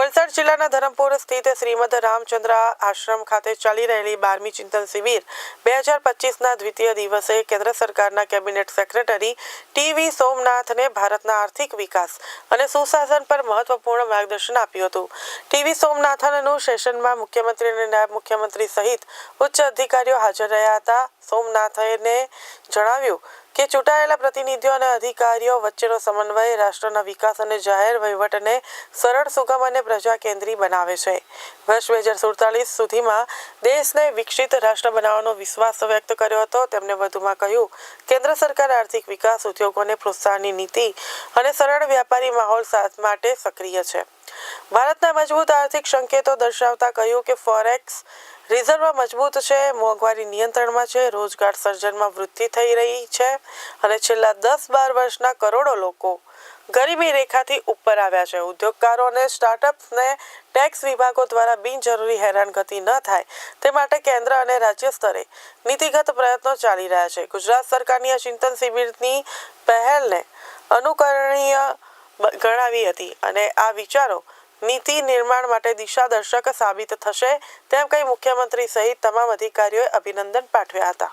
વલસાડ જિલ્લાના ધરમપુર સ્થિત શ્રીમદ રામચંદ્ર આશ્રમ ખાતે ચાલી રહેલી 12મી ચિંતન શિબિર 2025ના દ્વિતીય દિવસે કેન્દ્ર સરકારના કેબિનેટ સેક્રેટરી ટી.વી. સોમનાથને ભારતના આર્થિક વિકાસ અને સુશાસન પર મહત્વપૂર્ણ માર્ગદર્શન આપ્યું હતું. ટી.વી. સોમનાથનનું સેશનમાં મુખ્યમંત્રી અને નાયબ મુખ્યમંત્રી સહિત ઉચ્ચ અધિકારીઓ હાજર રહ્યા હતા. સોમનાથને જણાવ્યું કે ચૂંટાયેલા પ્રતિનિધિઓ અને અધિકારીઓ વચ્ચેનો સમન્વય રાષ્ટ્રના વિકાસ અને જાહેર વહીવટને સરળ, સુગમ અને પ્રજા કેન્દ્રી બનાવે છે. વર્ષ 2047 સુધીમાં દેશને વિકસિત રાષ્ટ્ર બનાવવાનો વિશ્વાસ વ્યક્ત કર્યો હતો. તેમણે વધુમાં કહ્યું, કેન્દ્ર સરકાર આર્થિક વિકાસ, ઉદ્યોગોને પ્રોત્સાહનની નીતિ અને સરળ વ્યાપારી માહોલ માટે સક્રિય છે. ભારતના મજબૂત આર્થિક સંકેતો દર્શાવતા કહ્યું કે ફોરેક્સ રિઝર્વ મજબૂત છે, મોંઘવારી નિયંત્રણમાં છે, રોજગાર સર્જનમાં વૃદ્ધિ થઈ રહી છે અને છેલ્લા 10-12 વર્ષના કરોડો લોકો ગરીબી રેખાથી ઉપર આવ્યા છે. ઉદ્યોગકારો અને સ્ટાર્ટઅપ્સને ટેક્સ વિભાગો દ્વારા બિનજરૂરી હેરાનગતિ ન થાય તે માટે કેન્દ્ર અને રાજ્ય સ્તરે નીતિગત પ્રયત્નો ચાલી રહ્યા છે. ગુજરાત સરકારની આ ચિંતન શિબિરની પહેલને અનુકરણીય ગણાવી હતી અને આ વિચારો નીતિ નિર્માણ માટે દિશાદર્શક સાબિત થશે તેમ કહી મુખ્યમંત્રી સહિત તમામ અધિકારીઓએ અભિનંદન પાઠવ્યા હતા.